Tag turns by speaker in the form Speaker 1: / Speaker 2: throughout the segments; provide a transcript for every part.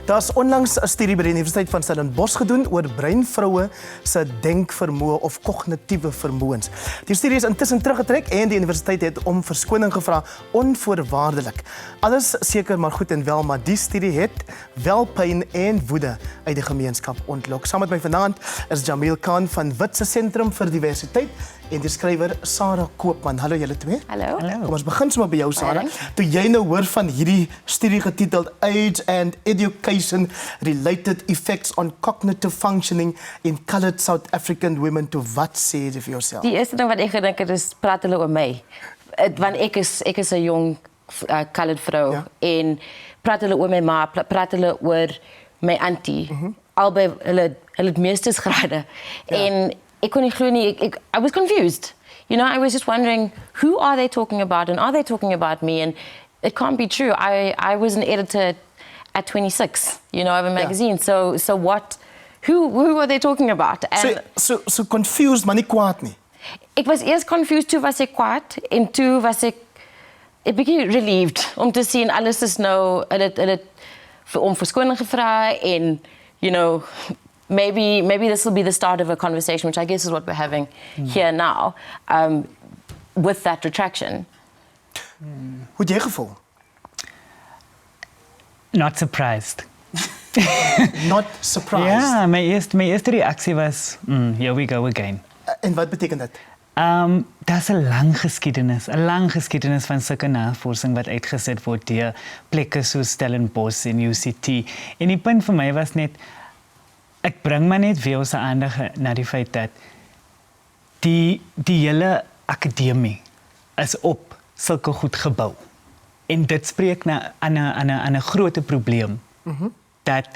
Speaker 1: Daar's onlangs 'n studie by die Universiteit van Stellenbosch gedoen oor bruin vroue se denkvermoë of kognitiewe vermoëns. Die studie is intussen teruggetrek en die universiteit het om verskoning gevra onvoorwaardelik. Alles seker maar goed en wel, maar die studie het wel pyn en woede uit die gemeenskap ontlok. Saam met my vanaand is Jamil Khan van Wits se Sentrum vir Diversiteit en die skrywer Sarah Koopman. Hallo julle twee.
Speaker 2: Hallo.
Speaker 1: Kom ons begin sommer by jou, Sarah. Toe jy nou hoor van hierdie studie getiteld Age and Education Related Effects on Cognitive Functioning in Coloured South African Women, toe wat sê jy vir jouself?
Speaker 2: Die eerste ding wat ek gedink het is, praat hulle oor my. Want ek is 'n jong coloured vrou en praat hulle oor my ma, praat hulle oor my auntie. Albei hulle het meestersgrade. En ek kon nie glo nie, I was confused. You know, I was just wondering, who are they talking about and are they talking about me? And it can't be true. I was an editor at 26, you know, of a magazine. So what, who are they talking about?
Speaker 1: And so confused, maar nie kwaad nie.
Speaker 2: Ek was eers confused, toe was ek kwaad en toe was ek bietjie relieved om te sien alles is nou, hulle om verskoning gevra en, you know, maybe this will be the start of a conversation, which I guess is what we're having here now, with that retraction.
Speaker 1: Hoe het jy gevoel?
Speaker 3: Not surprised.
Speaker 1: Not surprised?
Speaker 3: Ja, my eerste reaksie was, here we go again.
Speaker 1: En wat beteken dit?
Speaker 3: Daar's 'n lang geskiedenis van sulke navorsing wat uitgesit word deur plekke soos Stellenbosch en UCT. En die punt vir my was net, ek bring maar net weer ons aandag na die feit dat die hele akademie is op sulke goed gebou. En dit spreek na aan 'n groot probleem. Dat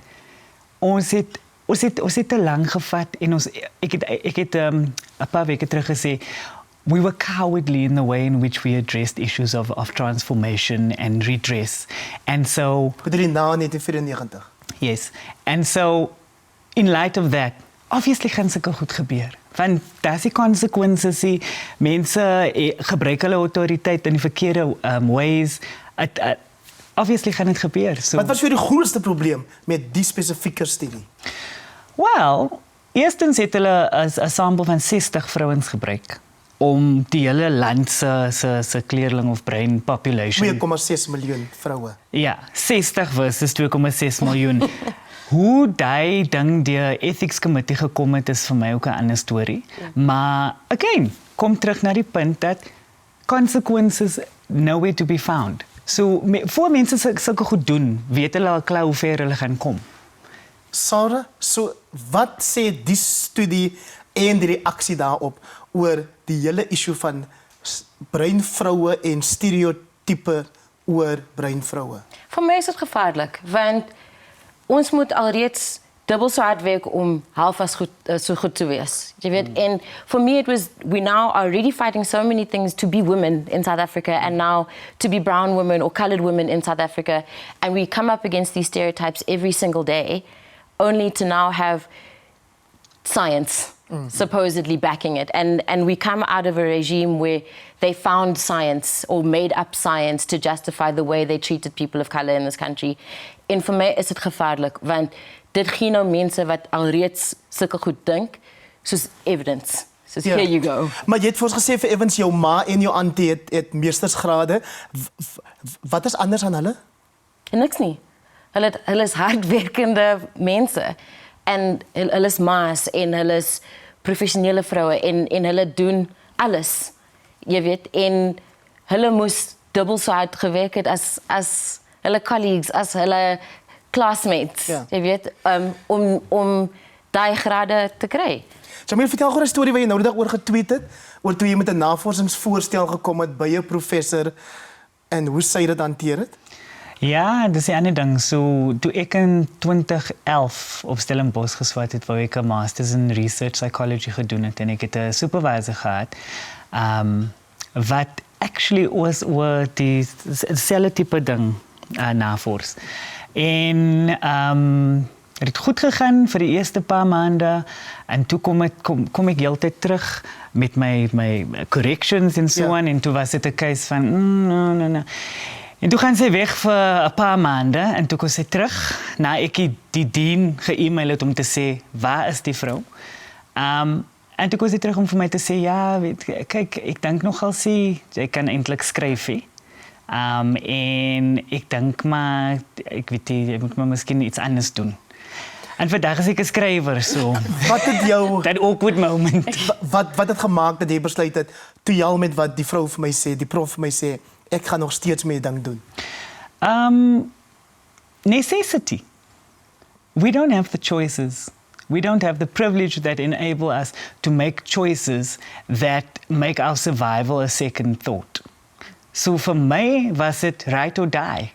Speaker 3: ons het te lank gevat en ek het 'n paar weke terug gesê, we were cowardly in the way in which we addressed issues of transformation and redress. And so
Speaker 1: na 1994.
Speaker 3: Yes. And so in light of that, obviously gaan sulke goed gebeur. Want daar's die konsekwensies, mense gebruik hulle autoriteit in die verkeerde ways. Obviously gaan dit gebeur. So,
Speaker 1: wat was vir die grootste probleem met die spesifieke studie?
Speaker 3: Well, eerstens het hulle 'n sampel van 60 vrouens gebruik om die hele land se kleerling of bruin population.
Speaker 1: 2,6 miljoen vroue.
Speaker 3: Ja, 60 versus 2,6 miljoen. Hoe die ding die ethics committee gekom het is vir my ook 'n ander storie. Maar again, kom terug na die punt dat consequences nowhere to be found. So voor mense sulke goed doen, weet hulle al klaar hoe ver hulle gaan kom.
Speaker 1: Sarah, so wat sê die studie en die reaksie daarop oor die hele issue van bruin vroue en stereotype oor bruin vroue?
Speaker 2: Vir my is dit gevaarlik, want ons moet alreeds dubbel so hard werk om half as goed, so goed te wees. Jy weet, and for me it was, we now are already fighting so many things to be women in South Africa and now to be brown women or coloured women in South Africa, and we come up against these stereotypes every single day, only to now have science supposedly backing it. And we come out of a regime where they found science or made up science to justify the way they treated people of colour in this country. En vir my is dit gevaarlik, want dit gee nou mense wat alreeds sulke goed dink, soos evidence. So here you go.
Speaker 1: Maar jy het vir ons gesê vir Evans, jou ma en jou auntie het meestersgrade. Wat is anders aan hulle?
Speaker 2: Niks nie. Hulle is hardwerkende mense. En hulle is ma's en hulle is professionele vroue en hulle doen alles. Jy weet, en hulle moes dubbel so hard gewerk het as hulle colleagues, as hulle classmates, jy weet, om daai grade te kry.
Speaker 1: Jamil, vertel gou 'n storie wat jy nou die dag oor getweet het, oor toe jy met 'n navorsingsvoorstel gekom het by 'n professor en hoe sy dit hanteer het?
Speaker 3: Ja, dis 'n ander ding. So, toe ek in 2011 op Stellenbosch geswat het, wou ek 'n masters in research psychology gedoen het en ek het 'n supervisor gehad, wat actually was oor die selfde tipe ding navors. En het het goed gegaan vir die eerste paar maande en toe kom ek heeltyd terug met my corrections en so aan en toe was dit 'n case van no. En toe gaan sy weg vir 'n paar maande en toe kom sy terug na ek die dien ge-email het om te sê, waar is die vrou? En toe kom sy terug om vir my te sê, ja, weet, kyk, ek dink nogal sy kan eintlik skryf hê. En ek dink maar, ek weet nie, jy moet maar miskien iets anders doen. En vandag is ek 'n skrywer, so.
Speaker 1: Wat het jou
Speaker 3: that awkward moment.
Speaker 1: wat het gemaak dat jy besluit het toe jy al met wat die vrou vir my sê, die prof vir my sê, ek gaan nog steeds mee ding doen?
Speaker 3: Necessity. We don't have the choices. We don't have the privilege that enable us to make choices that make our survival a second thought. So vir my was dit right or die.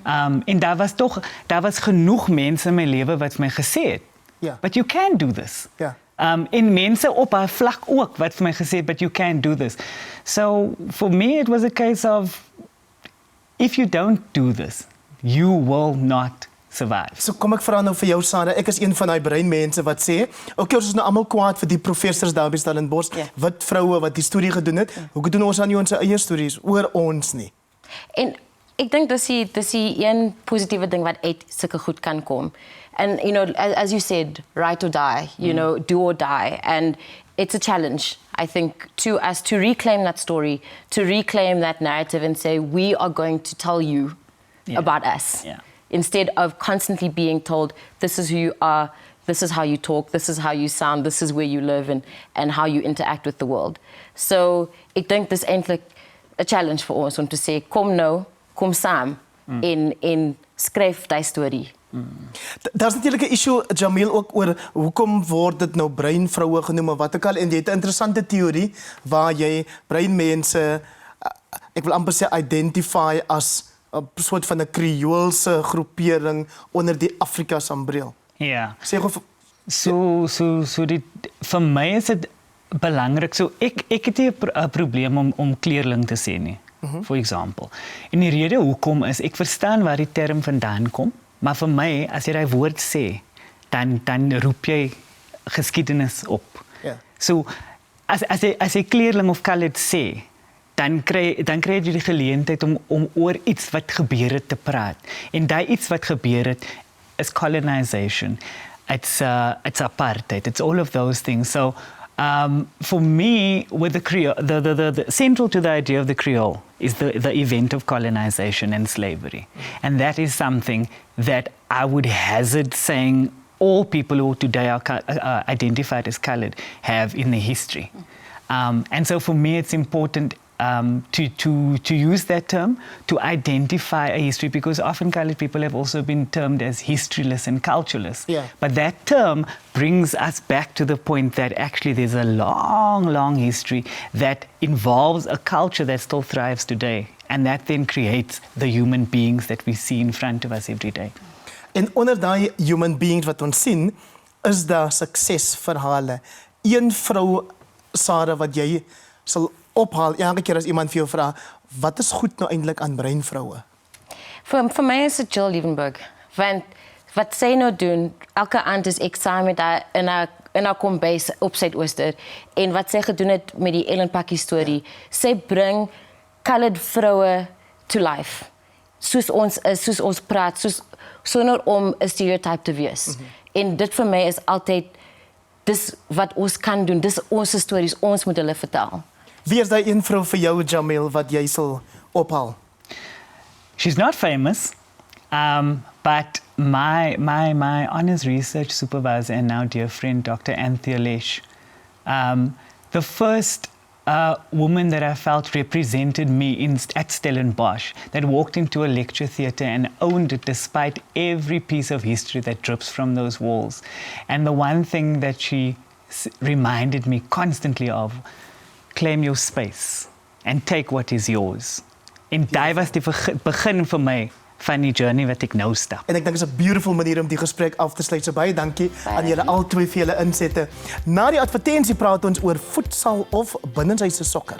Speaker 3: En daar was genoeg mense in my lewe wat vir my gesê het,
Speaker 1: Ja.
Speaker 3: but you can do this.
Speaker 1: Ja.
Speaker 3: En mense op haar vlak ook wat vir my gesê het, but you can do this. So for me it was a case of, if you don't do this, you will not survive.
Speaker 1: So kom ek vra nou vir jou, Sarah, ek is een van daai breinmense wat sê, okay, ons is nou almal kwaad vir die professors daar by Stellenbosch, wit vroue wat die studie gedoen het. Hoe doen ons aan ons eie stories oor ons nie?
Speaker 2: En ek dink dis die een positiewe ding wat uit sulke goed kan kom. And you know, as you said, right or die, you know, do or die, and it's a challenge, I think, to us to reclaim that story, to reclaim that narrative and say, we are going to tell you about us.
Speaker 3: Yeah.
Speaker 2: Instead of constantly being told, this is who you are, this is how you talk, this is how you sound, this is where you live, and how you interact with the world. So ek dink dis eintlik 'n challenge vir ons om te sê, kom nou, kom saam en skryf die storie.
Speaker 1: Daar's natuurlik 'n issue, Jamil, ook oor hoekom word dit nou breinvroue genoem of wat ook al, en jy het 'n interessante teorie waar jy breinmense, ek wil amper sê identify as 'n soort van 'n Kreoolse groepering onder die Afrikaanse ambreel.
Speaker 3: Ja.
Speaker 1: Sê gou
Speaker 3: So dit vir my is dit belangrik. So ek het nie 'n probleem om kleerling te sê nie. For example. En die rede hoekom is ek verstaan waar die term vandaan kom, maar vir my as jy daai woord sê, dan roep jy geskiedenis op.
Speaker 1: Ja.
Speaker 3: So as jy kleerling of colored sê, dan kry jy die geleentheid om oor iets wat gebeur het te praat. En daai iets wat gebeur het is colonization. It's apartheid. It's all of those things. So for me, with the Creole, the central to the idea of the Creole is the event of colonization and slavery. And that is something that I would hazard saying all people who today are identified as colored have in their history. And so for me, it's important to use that term to identify a history, because often colored people have also been termed as historyless and cultureless.
Speaker 1: Yeah.
Speaker 3: But that term brings us back to the point that actually there's a long, long history that involves a culture that still thrives today. And that then creates the human beings that we see in front of us every day.
Speaker 1: En onder daai human beings wat ons sien, is daar suksesverhale. Een vrou, Sarah, wat jy sal ophaal elke keer as iemand vir jou vra, wat is goed nou eintlik aan breinvroue?
Speaker 2: Vir my is dit Jill Liebenberg. Want wat sy nou doen, elke aand is ek saam met haar in haar kombuis op Suidooster. En wat sy gedoen het met die Ellen Pakkie storie, sy bring colored vroue to life. Soos ons is, soos ons praat, sonder om 'n stereotype te wees. En dit vir my is altyd, dis wat ons kan doen, dis ons stories, ons moet hulle vertel.
Speaker 1: Wie is daai een vrou vir jou, Jamil, wat jy sal ophaal?
Speaker 3: She's not famous, but my honors research supervisor and now dear friend, Dr. Anthea Lesh, the first woman that I felt represented me at Stellenbosch, that walked into a lecture theatre and owned it despite every piece of history that drips from those walls. And the one thing that she reminded me constantly of, claim your space and take what is yours. En daai was die begin vir my van die journey wat ek nou stap.
Speaker 1: En ek dink dit is 'n beautiful manier om die gesprek af te sluit. So baie dankie aan julle albei vir julle insette. Na die advertensie praat ons oor voedsel of binnenshuise sokker.